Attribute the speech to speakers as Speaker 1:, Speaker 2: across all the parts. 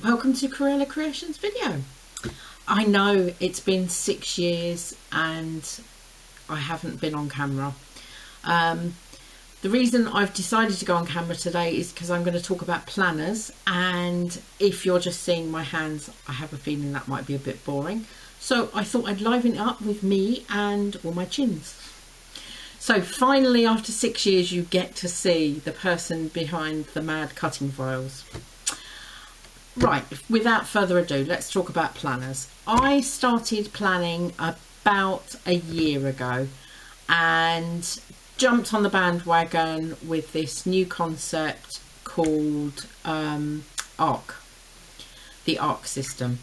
Speaker 1: Welcome to Corella Creations video. I know it's been 6 years and I haven't been on camera. The reason I've decided to go on camera today is because I'm going to talk about planners, and if you're just seeing my hands, I have a feeling that might be a bit boring. So I thought I'd liven it up with me and all my chins. So finally, after 6 years, you get to see the person behind the mad cutting files. Right, without further ado, let's talk about planners. I started planning about a year ago and jumped on the bandwagon with this new concept called ARC, the ARC system.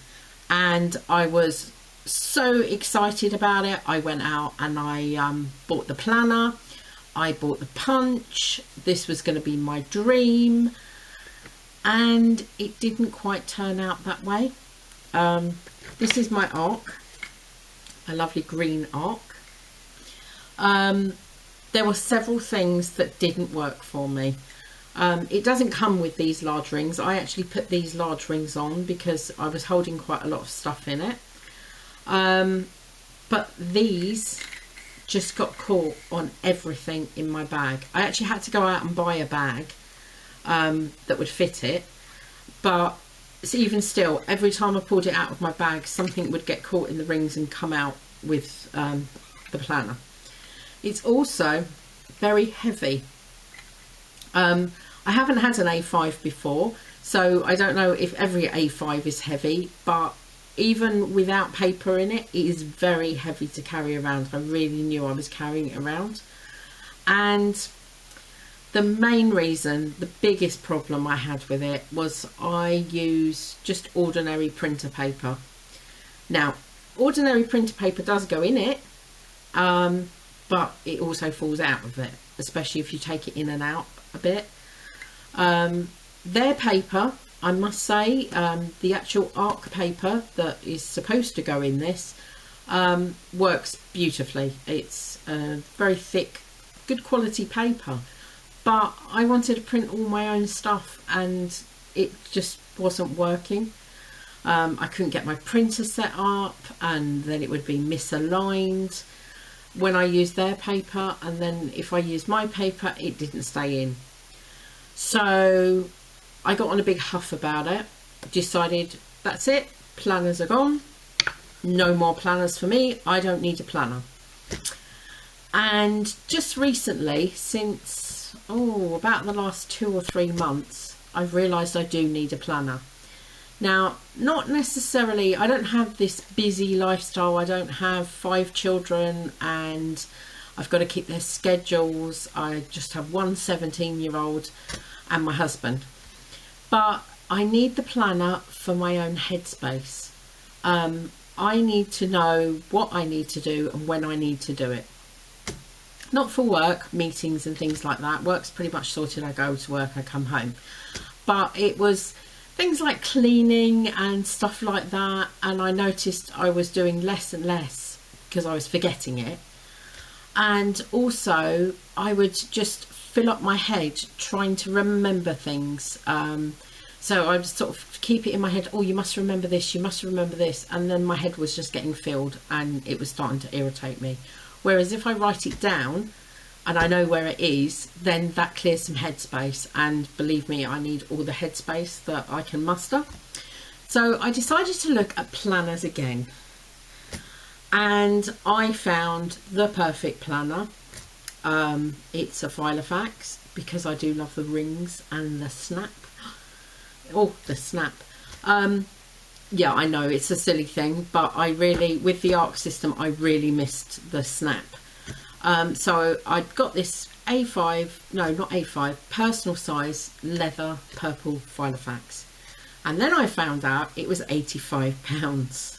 Speaker 1: And I was so excited about it. I went out and I bought the planner, I bought the punch. This was going to be my dream. And it didn't quite turn out that way. This is my ARC, a lovely green ARC. There were several things that didn't work for me. It doesn't come with these large rings. I actually put these large rings on because I was holding quite a lot of stuff in it. But these just got caught on everything in my bag. I actually had to go out and buy a bag that would fit it, but even still, every time I pulled it out of my bag, something would get caught in the rings and come out with the planner. It's also very heavy. I haven't had an A5 before, so I don't know if every A5 is heavy, but even without paper in it, it is very heavy to carry around. I really knew I was carrying it around. And the main reason, the biggest problem I had with it was I use just ordinary printer paper. Now, ordinary printer paper does go in it, but it also falls out of it, especially if you take it in and out a bit. Their paper, I must say, the actual ARC paper that is supposed to go in this works beautifully. It's very thick, good quality paper. But I wanted to print all my own stuff and it just wasn't working. I couldn't get my printer set up, and then it would be misaligned when I used their paper, and then if I used my paper, it didn't stay in. So I got on a big huff about it, decided that's it, planners are gone, no more planners for me, I don't need a planner. And just recently, since about the last 2 or 3 months, I've realised I do need a planner. Now, not necessarily, I don't have this busy lifestyle, I don't have 5 children and I've got to keep their schedules. I just have one 17-year-old and my husband. But I need the planner for my own headspace. I need to know what I need to do and when I need to do it. Not for work, meetings and things like that. Work's pretty much sorted. I go to work, I come home. But it was things like cleaning and stuff like that. And I noticed I was doing less and less because I was forgetting it. And also I would just fill up my head trying to remember things. So I would sort of keep it in my head. Oh, you must remember this, you must remember this. And then my head was just getting filled and it was starting to irritate me. Whereas if I write it down and I know where it is, then that clears some headspace. And believe me, I need all the headspace that I can muster. So I decided to look at planners again. And I found the perfect planner. It's a Filofax because I do love the rings and the snap. Oh, the snap. Yeah, I know it's a silly thing, but I really, with the ARC system, I really missed the snap. So I got this A5, no, not A5, personal size leather purple Filofax. And then I found out it was £85.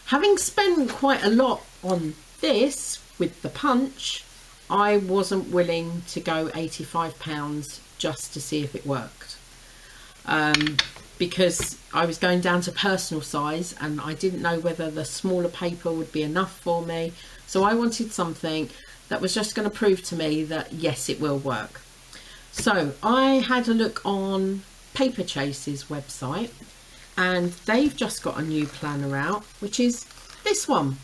Speaker 1: Having spent quite a lot on this with the punch, I wasn't willing to go £85 just to see if it worked. Because I was going down to personal size and I didn't know whether the smaller paper would be enough for me. So I wanted something that was just going to prove to me that yes, it will work. So I had a look on Paper Chase's website, and they've just got a new planner out, which is this one.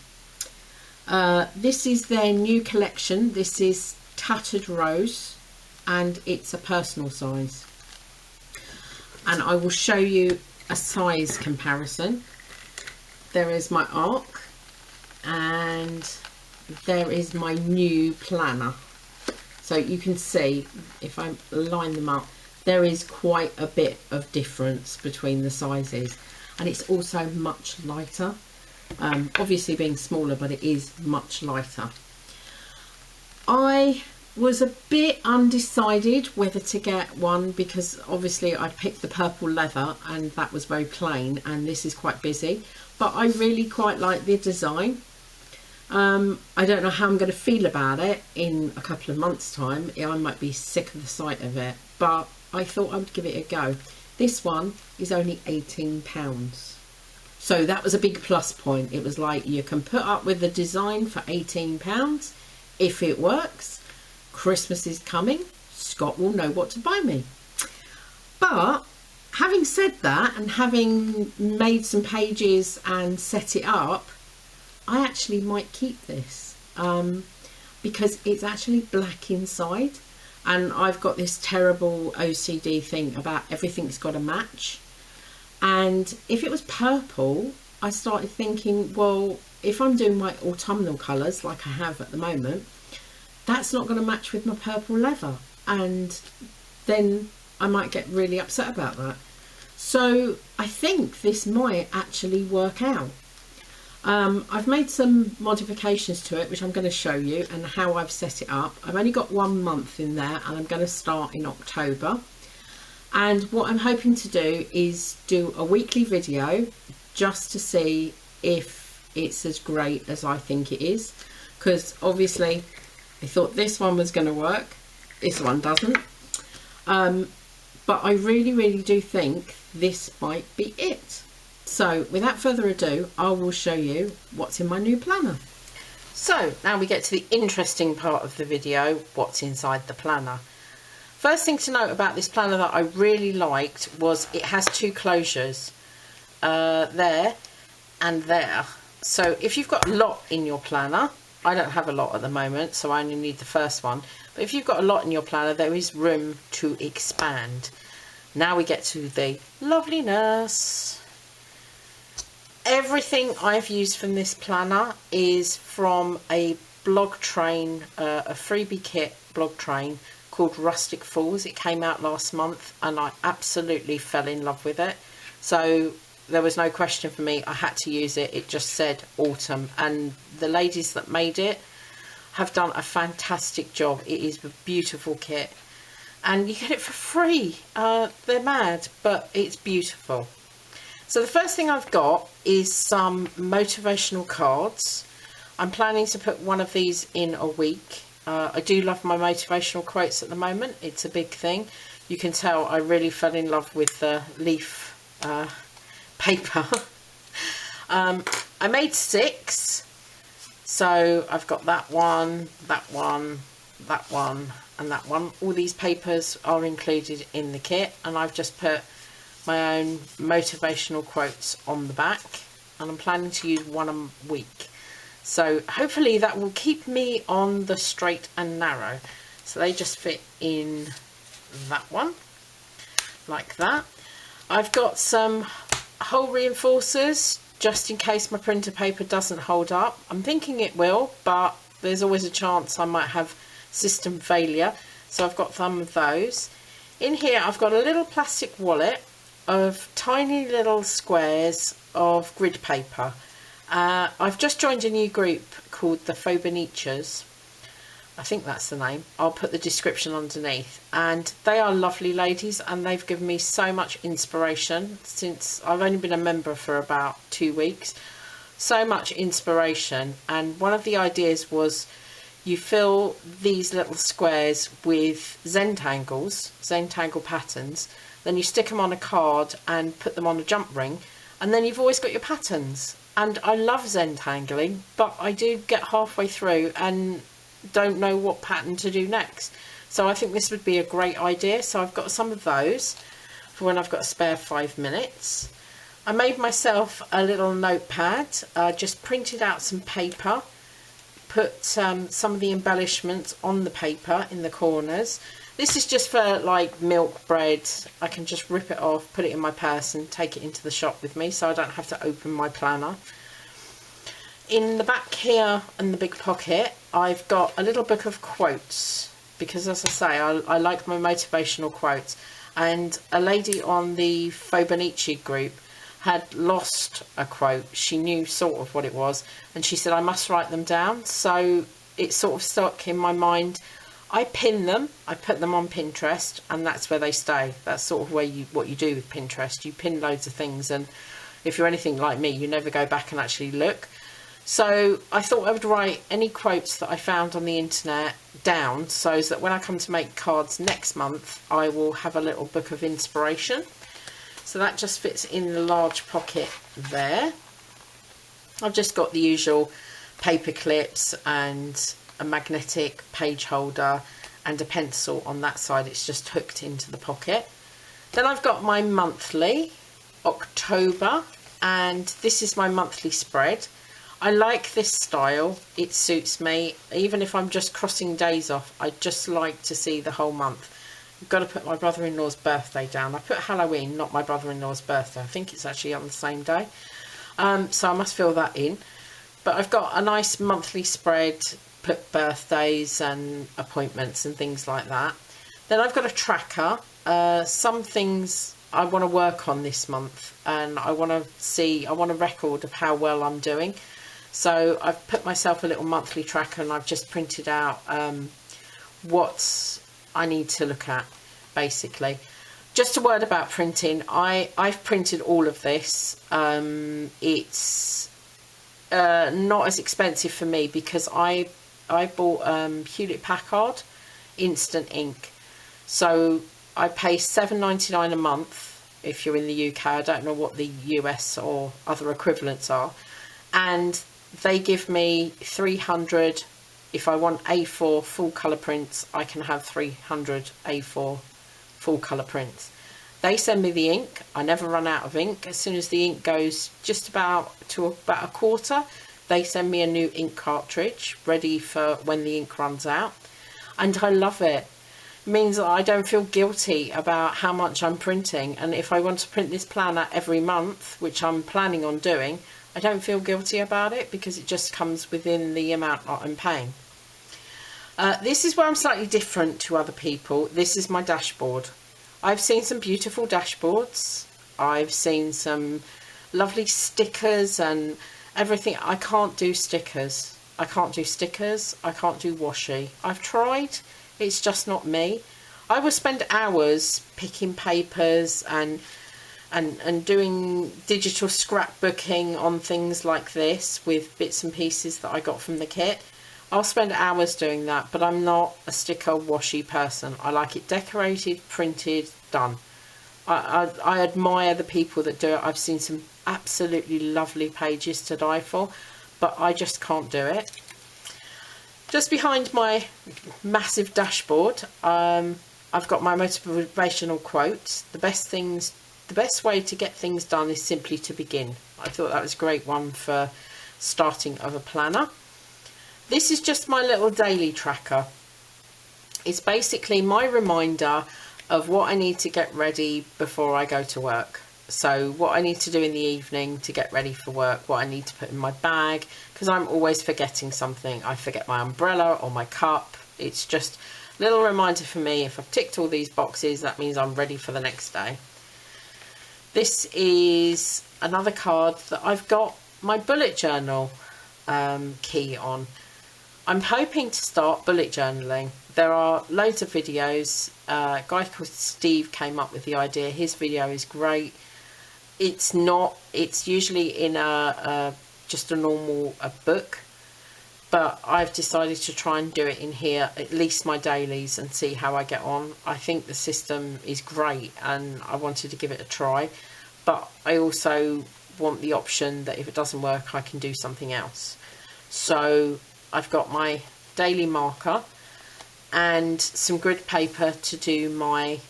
Speaker 1: This is their new collection. This is Tattered Rose, and it's a personal size. And I will show you a size comparison. There is my arc, and there is my new planner. So you can see, if I line them up, there is quite a bit of difference between the sizes, and it's also much lighter. Obviously being smaller, but it is much lighter. I was a bit undecided whether to get one, because obviously I picked the purple leather and that was very plain, and this is quite busy, but I really quite like the design. I don't know how I'm going to feel about it in a couple of months' time. I might be sick of the sight of it, but I thought I'd give it a go. This one is only £18. So that was a big plus point. It was like, you can put up with the design for £18 if it works. Christmas is coming. Scott will know what to buy me. But having said that, and having made some pages and set it up, I actually might keep this because it's actually black inside, and I've got this terrible OCD thing about everything's got to match. And if it was purple, I started thinking, well, if I'm doing my autumnal colours like I have at the moment, that's not going to match with my purple leather, and then I might get really upset about that. So I think this might actually work out. I've made some modifications to it, which I'm going to show you, and how I've set it up. I've only got 1 month in there, and I'm going to start in October. And what I'm hoping to do is do a weekly video just to see if it's as great as I think it is, because obviously I thought this one was going to work, this one doesn't, but I really do think this might be it. So without further ado, I will show you what's in my new planner. So now we get to the interesting part of the video, what's inside the planner. First thing to note about this planner that I really liked was it has 2 closures, there and there. So if you've got a lot in your planner, I don't have a lot at the moment, so I only need the first one, but if you've got a lot in your planner, there is room to expand. Now we get to the loveliness. Everything I've used from this planner is from a blog train, a freebie kit blog train called Rustic Falls. It came out last month and I absolutely fell in love with it. So there was no question for me, I had to use it. It just said autumn, and the ladies that made it have done a fantastic job. It is a beautiful kit and you get it for free. They're mad, but it's beautiful. So the first thing I've got is some motivational cards. I'm planning to put one of these in a week. I do love my motivational quotes at the moment. It's a big thing. You can tell I really fell in love with the leaf paper. I made 6. So I've got that one, that one, that one, and that one. All these papers are included in the kit, and I've just put my own motivational quotes on the back, and I'm planning to use 1 a week. So hopefully that will keep me on the straight and narrow. So they just fit in that one, like that. I've got some hole reinforcers, just in case my printer paper doesn't hold up. I'm thinking it will, but there's always a chance I might have system failure. So I've got some of those. In here I've got a little plastic wallet of tiny little squares of grid paper. I've just joined a new group called the Fauxbonichi. I think that's the name. I'll put the description underneath. And they are lovely ladies, and they've given me so much inspiration since I've only been a member for about 2 weeks. So much inspiration. And one of the ideas was you fill these little squares with Zentangle patterns, then you stick them on a card and put them on a jump ring, and then you've always got your patterns. And I love Zentangling, but I do get halfway through and don't know what pattern to do next. So I think this would be a great idea. So I've got some of those. I've for when I've got a spare 5 minutes. I made myself a little notepad, just printed out some paper, put some of the embellishments on the paper in the corners. This is just for like milk, bread. I can just rip it off, put it in my purse and take it into the shop with me, so I don't have to open my planner. In the back here in the big pocket, I've got a little book of quotes, because as I say, I like my motivational quotes. And a lady on the Fauxbonichi group had lost a quote. She knew sort of what it was, and she said I must write them down. So it sort of stuck in my mind. I pin them, I put them on Pinterest, and that's where they stay. That's sort of what you do with Pinterest. You pin loads of things, and if you're anything like me, you never go back and actually look. So I thought I would write any quotes that I found on the internet down, so that when I come to make cards next month, I will have a little book of inspiration. So that just fits in the large pocket there. I've just got the usual paper clips and a magnetic page holder and a pencil on that side. It's just hooked into the pocket. Then I've got my monthly, October, and this is my monthly spread. I like this style, it suits me. Even if I'm just crossing days off, I just like to see the whole month. I've got to put my brother-in-law's birthday down. I put Halloween, not my brother-in-law's birthday. I think it's actually on the same day. So I must fill that in. But I've got a nice monthly spread, put birthdays and appointments and things like that. Then I've got a tracker. Some things I want to work on this month, and I want a record of how well I'm doing. So I've put myself a little monthly tracker, and I've just printed out what I need to look at, basically. Just a word about printing. I've printed all of this. It's not as expensive for me because I bought Hewlett-Packard instant ink. So I pay $7.99 a month if you're in the UK. I don't know what the US or other equivalents are. And they give me 300. If I want A4 full colour prints, I can have 300 A4 full colour prints. They send me the ink. I never run out of ink. As soon as the ink goes just about a quarter, they send me a new ink cartridge ready for when the ink runs out. And I love it. It means that I don't feel guilty about how much I'm printing. And if I want to print this planner every month, which I'm planning on doing, I don't feel guilty about it because it just comes within the amount that I'm paying. This is where I'm slightly different to other people. This is my dashboard. I've seen some beautiful dashboards. I've seen some lovely stickers and everything. I can't do stickers. I can't do stickers. I can't do washi. I've tried. It's just not me. I will spend hours picking papers and doing digital scrapbooking on things like this with bits and pieces that I got from the kit. I'll spend hours doing that, but I'm not a sticker washi person. I like it decorated, printed, done. I admire the people that do it. I've seen some absolutely lovely pages to die for, but I just can't do it. Just behind my massive dashboard, I've got my motivational quotes. The best way to get things done is simply to begin. I thought that was a great one for starting of a planner. This is just my little daily tracker. It's basically my reminder of what I need to get ready before I go to work. So what I need to do in the evening to get ready for work, what I need to put in my bag, because I'm always forgetting something. I forget my umbrella or my cup. It's just a little reminder for me. If I've ticked all these boxes, that means I'm ready for the next day. This is another card that I've got my bullet journal key on. I'm hoping to start bullet journaling. There are loads of videos. A guy called Steve came up with the idea. His video is great. It's usually in just a normal book, but I've decided to try and do it in here, at least my dailies, and see how I get on. I think the system is great and I wanted to give it a try, but I also want the option that if it doesn't work, I can do something else. So I've got my daily marker and some grid paper to do my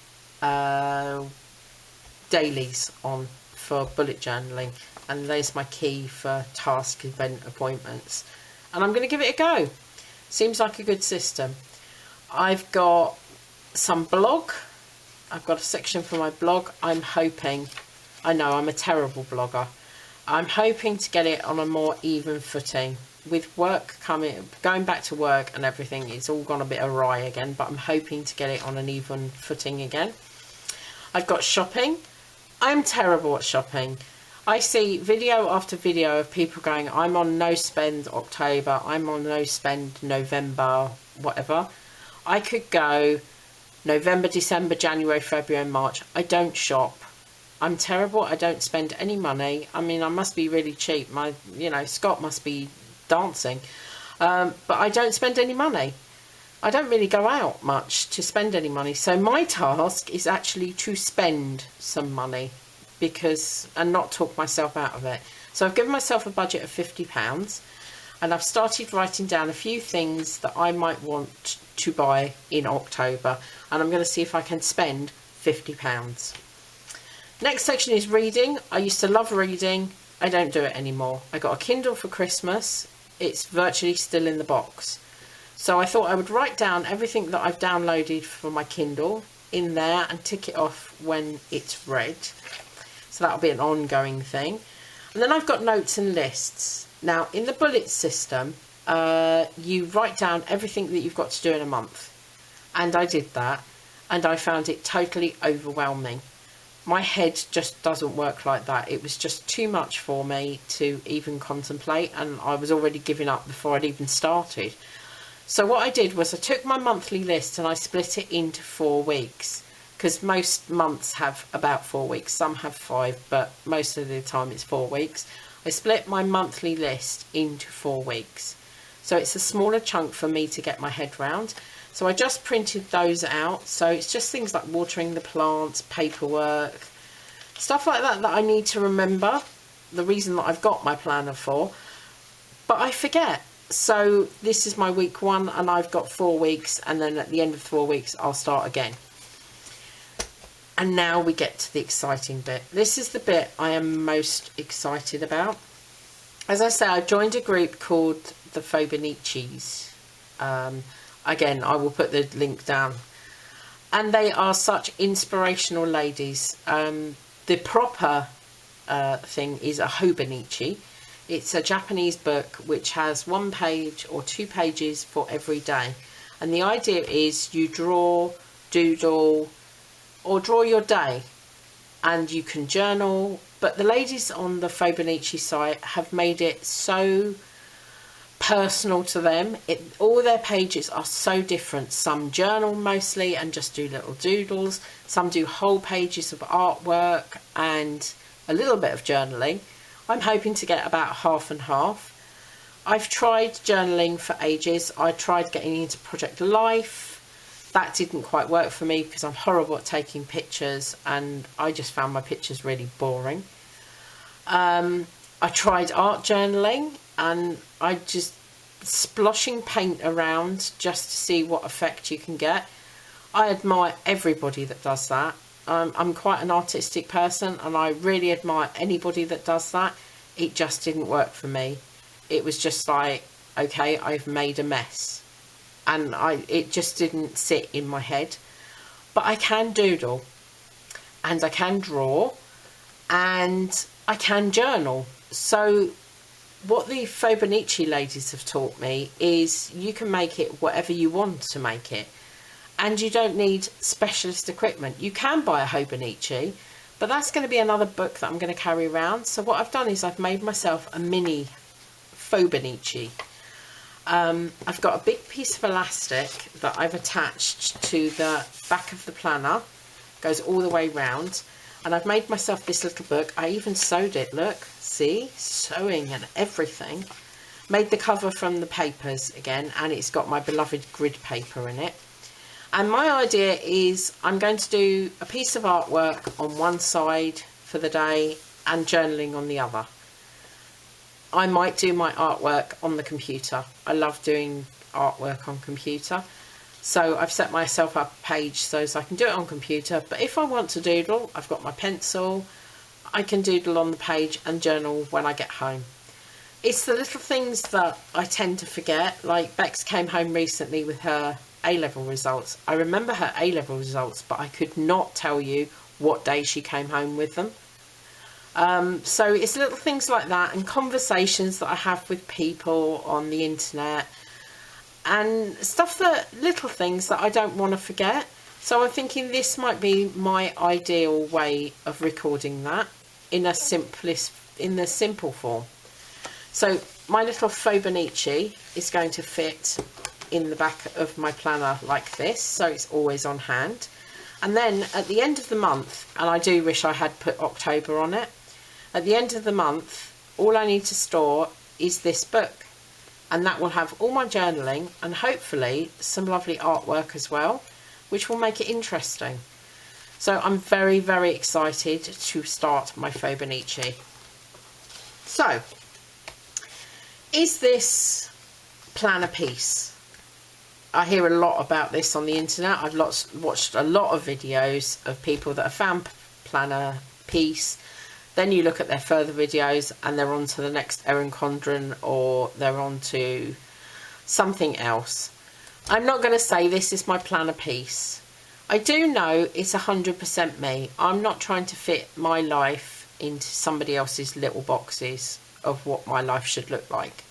Speaker 1: dailies on for bullet journaling, and there's my key for task, event, appointments, and I'm going to give it a go. Seems like a good system. I've got some blog. I've got a section for my blog. I'm hoping, I know I'm a terrible blogger, I'm hoping to get it on a more even footing. With work going back to work and everything, it's all gone a bit awry again, but I'm hoping to get it on an even footing again. I've got shopping. I'm terrible at shopping. I see video after video of people going, I'm on no spend October, I'm on no spend November, whatever. I could go November, December, January, February and March. I don't shop. I'm terrible. I don't spend any money. I mean, I must be really cheap. Scott must be dancing. But I don't spend any money. I don't really go out much to spend any money. So my task is actually to spend some money and not talk myself out of it. So I've given myself a budget of £50 and I've started writing down a few things that I might want to buy in October, and I'm going to see if I can spend £50. Next section is reading. I used to love reading. I don't do it anymore. I got a Kindle for Christmas. It's virtually still in the box. So I thought I would write down everything that I've downloaded for my Kindle in there and tick it off when it's read. So that'll be an ongoing thing. And then I've got notes and lists. Now in the bullet system, you write down everything that you've got to do in a month. And I did that, and I found it totally overwhelming. My head just doesn't work like that. It was just too much for me to even contemplate, and I was already giving up before I'd even started. So what I did was I took my monthly list and I split it into 4 weeks, because most months have about 4 weeks. Some have 5, but most of the time it's 4 weeks. I split my monthly list into 4 weeks. So it's a smaller chunk for me to get my head round. So I just printed those out. So it's just things like watering the plants, paperwork, stuff like that that I need to remember, the reason that I've got my planner for. But I forget. So this is my week 1 and I've got 4 weeks, and then at the end of 4 weeks I'll start again. And now we get to the exciting bit. This is the bit I am most excited about. As I say, I joined a group called the Fauxbonichis. Again, I will put the link down. And they are such inspirational ladies. The proper thing is a Hobonichi. It's a Japanese book which has 1 page or 2 pages for every day. And the idea is you draw, doodle, or draw your day. And you can journal. But the ladies on the Fauxbonichi site have made it so personal to them. All their pages are so different. Some journal mostly and just do little doodles. Some do whole pages of artwork and a little bit of journaling. I'm hoping to get about half and half. I've tried journaling for ages. I tried getting into Project Life. That didn't quite work for me because I'm horrible at taking pictures and I just found my pictures really boring. I tried art journaling and I just sploshing paint around just to see what effect you can get. I admire everybody that does that. I'm quite an artistic person and I really admire anybody that does that. It just didn't work for me. It was just like, okay, I've made a mess. And it just didn't sit in my head. But I can doodle and I can draw and I can journal. So what the Fauxbonichi ladies have taught me is you can make it whatever you want to make it. And you don't need specialist equipment. You can buy a Hobonichi, but that's going to be another book that I'm going to carry around. So what I've done is I've made myself a mini Fauxbonichi. I've got a big piece of elastic that I've attached to the back of the planner. Goes all the way round. And I've made myself this little book. I even sewed it, look. See? Sewing and everything. Made the cover from the papers again, and it's got my beloved grid paper in it. And my idea is I'm going to do a piece of artwork on one side for the day and journaling on the other. I might do my artwork on the computer. I love doing artwork on computer. So I've set myself up a page so I can do it on computer, but if I want to doodle, I've got my pencil, I can doodle on the page and journal when I get home. It's the little things that I tend to forget. Like Bex came home recently with her A-level results. I remember her A-level results, but I could not tell you what day she came home with them. So it's little things like that, and conversations that I have with people on the internet, and stuff little things that I don't want to forget. So I'm thinking this might be my ideal way of recording that in the simple form. So my little Fauxbonichi is going to fit in the back of my planner like this, so it's always on hand. And then at the end of the month, and I do wish I had put October on it, at the end of the month, all I need to store is this book. And that will have all my journaling and hopefully some lovely artwork as well, which will make it interesting. So I'm very, very excited to start my Fauxbonichi. So, is this planner piece? I hear a lot about this on the internet. I've watched a lot of videos of people that have found planner piece. Then you look at their further videos and they're on to the next Erin Condren, or they're on to something else. I'm not going to say this is my planner piece. I do know it's 100% me. I'm not trying to fit my life into somebody else's little boxes of what my life should look like.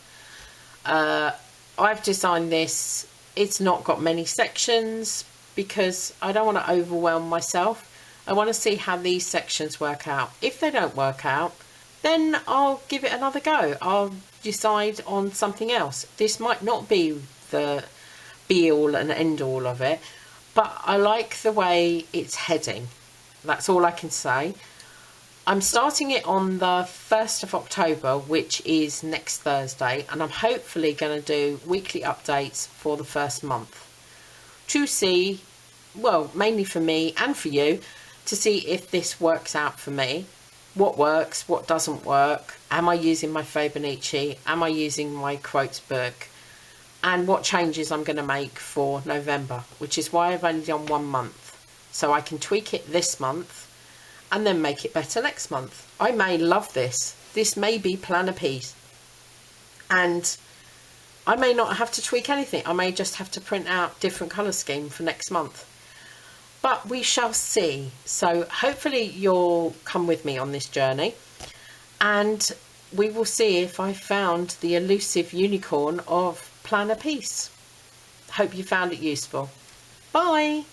Speaker 1: I've designed this. It's not got many sections because I don't want to overwhelm myself. I want to see how these sections work out. If they don't work out, then I'll give it another go. I'll decide on something else. This might not be the be-all and end-all of it, but I like the way it's heading. That's all I can say. I'm starting it on the 1st of October, which is next Thursday, and I'm hopefully going to do weekly updates for the first month to see, well, mainly for me and for you, to see if this works out for me. What works, what doesn't work, am I using my Fauxbonichi, am I using my quotes book, and what changes I'm going to make for November, which is why I've only done 1 month. So I can tweak it this month and then make it better next month. I may love this. This may be planner piece. And I may not have to tweak anything. I may just have to print out different colour scheme for next month. But we shall see. So hopefully you'll come with me on this journey, and we will see if I found the elusive unicorn of planner piece. Hope you found it useful. Bye.